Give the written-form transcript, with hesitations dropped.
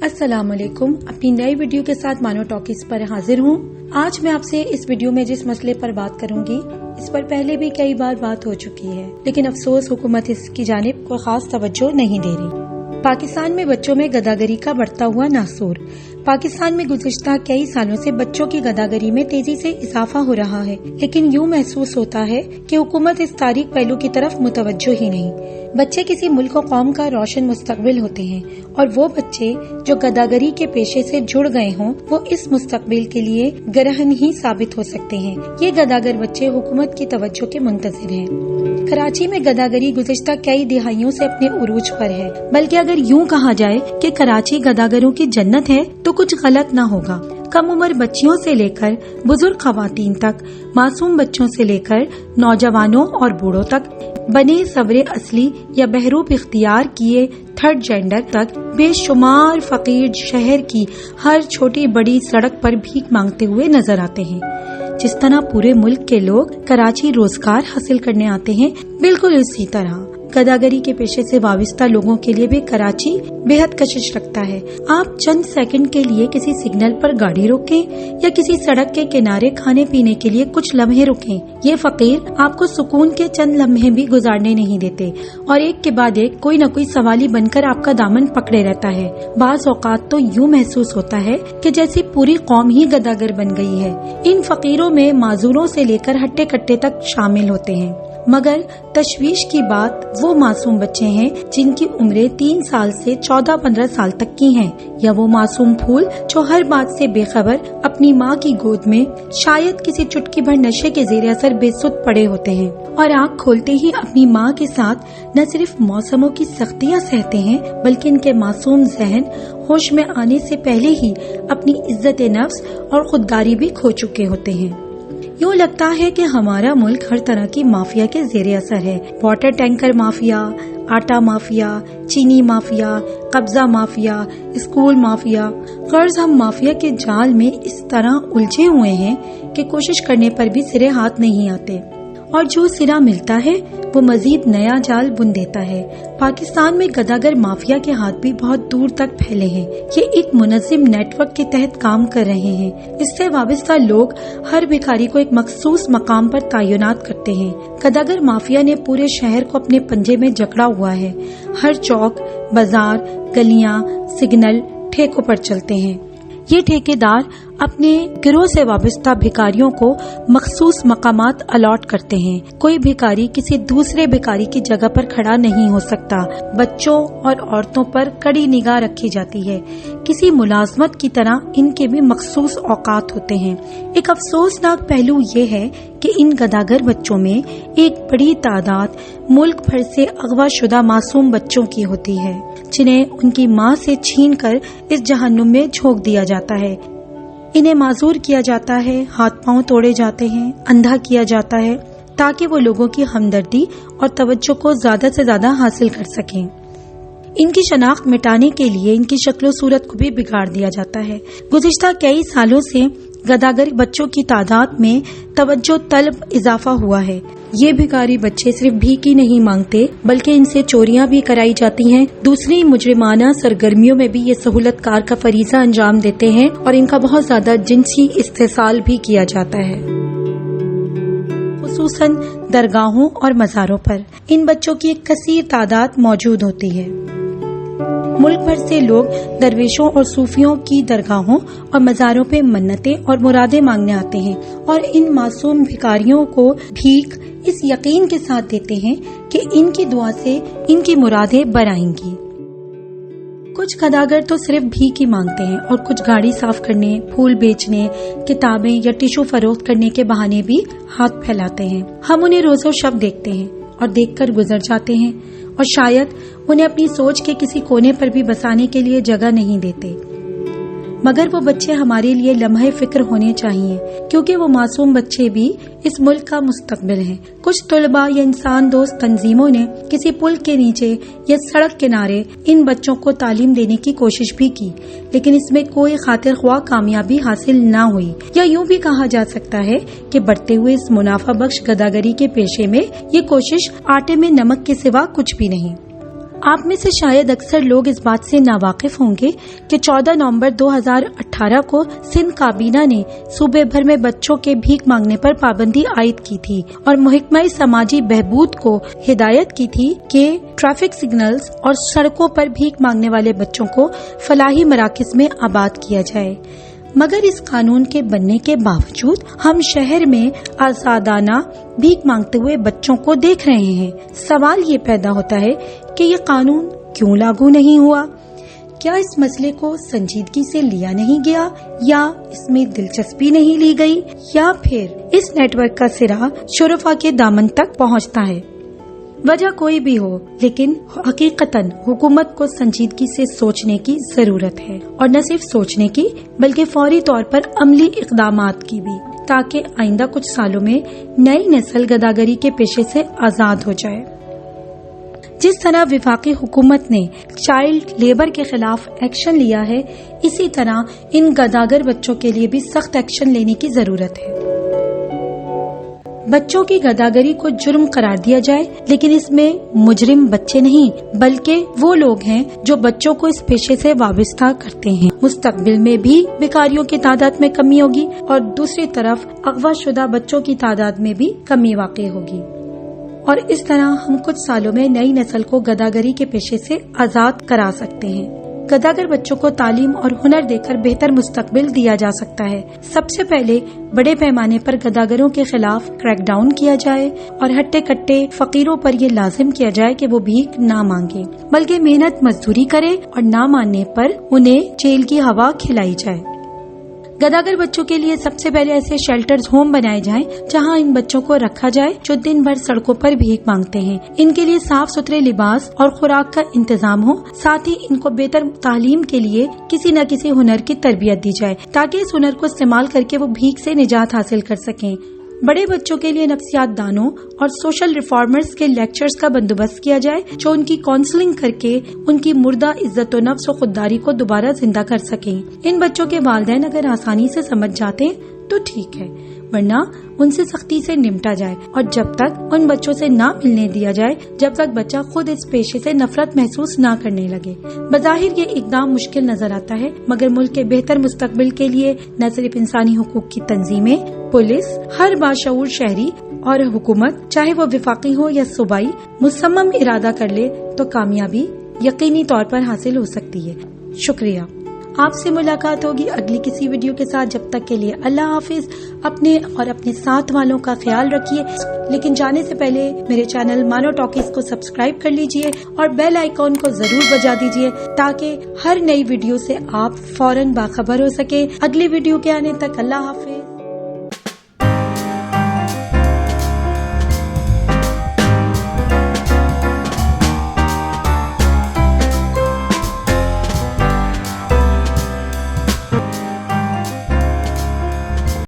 السلام علیکم، اپنی نئی ویڈیو کے ساتھ مانو ٹاکیز پر حاضر ہوں۔ آج میں آپ سے اس ویڈیو میں جس مسئلے پر بات کروں گی اس پر پہلے بھی کئی بار بات ہو چکی ہے، لیکن افسوس حکومت اس کی جانب کوئی خاص توجہ نہیں دے رہی۔ پاکستان میں بچوں میں گداگری کا بڑھتا ہوا ناسور۔ پاکستان میں گزشتہ کئی سالوں سے بچوں کی گداگری میں تیزی سے اضافہ ہو رہا ہے، لیکن یوں محسوس ہوتا ہے کہ حکومت اس تاریک پہلو کی طرف متوجہ ہی نہیں۔ بچے کسی ملک و قوم کا روشن مستقبل ہوتے ہیں، اور وہ بچے جو گداگری کے پیشے سے جڑ گئے ہوں وہ اس مستقبل کے لیے گرہن ہی ثابت ہو سکتے ہیں۔ یہ گداگر بچے حکومت کی توجہ کے منتظر ہیں۔ کراچی میں گداگری گزشتہ کئی دہائیوں سے اپنے عروج پر ہے، بلکہ اگر یوں کہا جائے کہ کراچی گداگروں کی جنت ہے تو کچھ غلط نہ ہوگا۔ کم عمر بچیوں سے لے کر بزرگ خواتین تک، معصوم بچوں سے لے کر نوجوانوں اور بوڑھوں تک، بنے سبرے اصلی یا بحروب اختیار کیے تھرڈ جینڈر تک، بے شمار فقیر شہر کی ہر چھوٹی بڑی سڑک پر بھیک مانگتے ہوئے نظر آتے ہیں۔ جس طرح پورے ملک کے لوگ کراچی روزگار حاصل کرنے آتے ہیں، بالکل اسی طرح گداگری کے پیشے سے وابستہ لوگوں کے لیے بھی کراچی بے حد کشش رکھتا ہے۔ آپ چند سیکنڈ کے لیے کسی سگنل پر گاڑی روکیں یا کسی سڑک کے کنارے کھانے پینے کے لیے کچھ لمحے رکیں، یہ فقیر آپ کو سکون کے چند لمحے بھی گزارنے نہیں دیتے، اور ایک کے بعد ایک کوئی نہ کوئی سوالی بن کر آپ کا دامن پکڑے رہتا ہے۔ بعض اوقات تو یوں محسوس ہوتا ہے کہ جیسی پوری قوم ہی گداگر بن گئی ہے۔ ان فقیروں میں معذوروں سے لے کر ہٹے کٹے تک شامل ہوتے ہیں، مگر تشویش کی بات وہ معصوم بچے ہیں جن کی عمریں 3 سال سے 14-15 سال تک کی ہیں، یا وہ معصوم پھول جو ہر بات سے بے خبر اپنی ماں کی گود میں شاید کسی چٹکی بھر نشے کے زیر اثر بے سود پڑے ہوتے ہیں، اور آنکھ کھولتے ہی اپنی ماں کے ساتھ نہ صرف موسموں کی سختیاں سہتے ہیں بلکہ ان کے معصوم ذہن ہوش میں آنے سے پہلے ہی اپنی عزت نفس اور خودداری بھی کھو چکے ہوتے ہیں۔ یوں لگتا ہے کہ ہمارا ملک ہر طرح کی مافیا کے زیر اثر ہے۔ واٹر ٹینکر مافیا، آٹا مافیا، چینی مافیا، قبضہ مافیا، اسکول مافیا، قرض ہم مافیا کے جال میں اس طرح الجھے ہوئے ہیں کہ کوشش کرنے پر بھی سرے ہاتھ نہیں آتے، اور جو سرا ملتا ہے وہ مزید نیا جال بن دیتا ہے۔ پاکستان میں گداگر مافیا کے ہاتھ بھی بہت دور تک پھیلے ہیں۔ یہ ایک منظم نیٹ ورک کے تحت کام کر رہے ہیں۔ اس سے وابستہ لوگ ہر بھکاری کو ایک مخصوص مقام پر تعینات کرتے ہیں۔ گداگر مافیا نے پورے شہر کو اپنے پنجے میں جکڑا ہوا ہے۔ ہر چوک، بازار، گلیاں، سگنل ٹھیکوں پر چلتے ہیں۔ یہ ٹھیکیدار اپنے گروہ سے وابستہ بھکاریوں کو مخصوص مقامات الاٹ کرتے ہیں۔ کوئی بھکاری کسی دوسرے بھکاری کی جگہ پر کھڑا نہیں ہو سکتا۔ بچوں اور عورتوں پر کڑی نگاہ رکھی جاتی ہے۔ کسی ملازمت کی طرح ان کے بھی مخصوص اوقات ہوتے ہیں۔ ایک افسوسناک پہلو یہ ہے کہ ان گداگر بچوں میں ایک بڑی تعداد ملک بھر سے اغوا شدہ معصوم بچوں کی ہوتی ہے، جنہیں ان کی ماں سے چھین کر اس جہنم میں جھونک دیا جاتا ہے۔ انہیں معذور کیا جاتا ہے، ہاتھ پاؤں توڑے جاتے ہیں، اندھا کیا جاتا ہے، تاکہ وہ لوگوں کی ہمدردی اور توجہ کو زیادہ سے زیادہ حاصل کر سکیں۔ ان کی شناخت مٹانے کے لیے ان کی شکل و صورت کو بھی بگاڑ دیا جاتا ہے۔ گزشتہ کئی سالوں سے گداگر بچوں کی تعداد میں توجہ طلب اضافہ ہوا ہے۔ یہ بھکاری بچے صرف بھیک ہی نہیں مانگتے بلکہ ان سے چوریاں بھی کرائی جاتی ہیں۔ دوسری مجرمانہ سرگرمیوں میں بھی یہ سہولت کار کا فریضہ انجام دیتے ہیں، اور ان کا بہت زیادہ جنسی استحصال بھی کیا جاتا ہے، خصوصاً درگاہوں اور مزاروں پر۔ ان بچوں کی ایک کثیر تعداد موجود ہوتی ہے۔ ملک بھر سے لوگ درویشوں اور صوفیوں کی درگاہوں اور مزاروں پہ منتیں اور مرادیں مانگنے آتے ہیں، اور ان معصوم بھکاریوں کو بھیک اس یقین کے ساتھ دیتے ہیں کہ ان کی دعا سے ان کی مرادیں برآئیں گی۔ کچھ گداگر تو صرف بھیک ہی مانگتے ہیں، اور کچھ گاڑی صاف کرنے، پھول بیچنے، کتابیں یا ٹیشو فروخت کرنے کے بہانے بھی ہاتھ پھیلاتے ہیں۔ ہم انہیں روز و شب دیکھتے ہیں اور دیکھ کر گزر جاتے ہیں، اور شاید انہیں اپنی سوچ کے کسی کونے پر بھی بسانے کے لیے جگہ نہیں دیتے، مگر وہ بچے ہمارے لیے لمحہ فکر ہونے چاہیے، کیونکہ وہ معصوم بچے بھی اس ملک کا مستقبل ہیں۔ کچھ طلباء یا انسان دوست تنظیموں نے کسی پل کے نیچے یا سڑک کنارے ان بچوں کو تعلیم دینے کی کوشش بھی کی، لیکن اس میں کوئی خاطر خواہ کامیابی حاصل نہ ہوئی، یا یوں بھی کہا جا سکتا ہے کہ بڑھتے ہوئے اس منافع بخش گداگری کے پیشے میں یہ کوشش آٹے میں نمک کے سوا کچھ بھی نہیں۔ آپ میں سے شاید اکثر لوگ اس بات سے ناواقف ہوں گے کہ 14 نومبر 2018 کو سندھ کابینہ نے صوبے بھر میں بچوں کے بھیک مانگنے پر پابندی عائد کی تھی اور محکمہ سماجی بہبود کو ہدایت کی تھی کہ ٹریفک سگنلز اور سڑکوں پر بھیک مانگنے والے بچوں کو فلاحی مراکز میں آباد کیا جائے۔ مگر اس قانون کے بننے کے باوجود ہم شہر میں آزادانہ بھیک مانگتے ہوئے بچوں کو دیکھ رہے ہیں۔ سوال یہ پیدا ہوتا ہے کہ یہ قانون کیوں لاگو نہیں ہوا؟ کیا اس مسئلے کو سنجیدگی سے لیا نہیں گیا، یا اس میں دلچسپی نہیں لی گئی، یا پھر اس نیٹ ورک کا سرا شرفا کے دامن تک پہنچتا ہے؟ وجہ کوئی بھی ہو، لیکن حقیقتاً حکومت کو سنجیدگی سے سوچنے کی ضرورت ہے، اور نہ صرف سوچنے کی بلکہ فوری طور پر عملی اقدامات کی بھی، تاکہ آئندہ کچھ سالوں میں نئی نسل گداگری کے پیشے سے آزاد ہو جائے۔ جس طرح وفاقی حکومت نے چائلڈ لیبر کے خلاف ایکشن لیا ہے، اسی طرح ان گداگر بچوں کے لیے بھی سخت ایکشن لینے کی ضرورت ہے۔ بچوں کی گداگری کو جرم قرار دیا جائے، لیکن اس میں مجرم بچے نہیں بلکہ وہ لوگ ہیں جو بچوں کو اس پیشے سے وابستہ کرتے ہیں۔ مستقبل میں بھی بیکاریوں کی تعداد میں کمی ہوگی اور دوسری طرف اغوا شدہ بچوں کی تعداد میں بھی کمی واقع ہوگی، اور اس طرح ہم کچھ سالوں میں نئی نسل کو گداگری کے پیشے سے آزاد کرا سکتے ہیں۔ گداگر بچوں کو تعلیم اور ہنر دے کر بہتر مستقبل دیا جا سکتا ہے۔ سب سے پہلے بڑے پیمانے پر گداگروں کے خلاف کریک ڈاؤن کیا جائے اور ہٹے کٹے فقیروں پر یہ لازم کیا جائے کہ وہ بھیک نہ مانگے بلکہ محنت مزدوری کرے، اور نہ ماننے پر انہیں جیل کی ہوا کھلائی جائے۔ گداگر بچوں کے لیے سب سے پہلے ایسے شیلٹرز ہوم بنائے جائیں جہاں ان بچوں کو رکھا جائے جو دن بھر سڑکوں پر بھیک مانگتے ہیں۔ ان کے لیے صاف ستھرے لباس اور خوراک کا انتظام ہو، ساتھ ہی ان کو بہتر تعلیم کے لیے کسی نہ کسی ہنر کی تربیت دی جائے تاکہ اس ہنر کو استعمال کر کے وہ بھیک سے نجات حاصل کر سکیں۔ بڑے بچوں کے لیے نفسیات دانوں اور سوشل ریفارمرز کے لیکچرز کا بندوبست کیا جائے جو ان کی کاؤنسلنگ کر کے ان کی مردہ عزت و نفس و خودداری کو دوبارہ زندہ کر سکیں۔ ان بچوں کے والدین اگر آسانی سے سمجھ جاتے ہیں تو ٹھیک ہے، ورنہ ان سے سختی سے نمٹا جائے، اور جب تک ان بچوں سے نہ ملنے دیا جائے جب تک بچہ خود اس پیشے سے نفرت محسوس نہ کرنے لگے۔ بظاہر یہ اقدام مشکل نظر آتا ہے، مگر ملک کے بہتر مستقبل کے لیے نہ صرف انسانی حقوق کی تنظیمیں، پولیس، ہر باشعور شہری اور حکومت، چاہے وہ وفاقی ہو یا صوبائی، مصمم ارادہ کر لے تو کامیابی یقینی طور پر حاصل ہو سکتی ہے۔ شکریہ۔ آپ سے ملاقات ہوگی اگلی کسی ویڈیو کے ساتھ۔ جب تک کے لیے اللہ حافظ۔ اپنے اور اپنے ساتھ والوں کا خیال رکھیے، لیکن جانے سے پہلے میرے چینل مانو ٹاکیز کو سبسکرائب کر لیجئے اور بیل آئیکن کو ضرور بجا دیجئے تاکہ ہر نئی ویڈیو سے آپ فوراً باخبر ہو سکے۔ اگلی ویڈیو کے آنے تک اللہ حافظ۔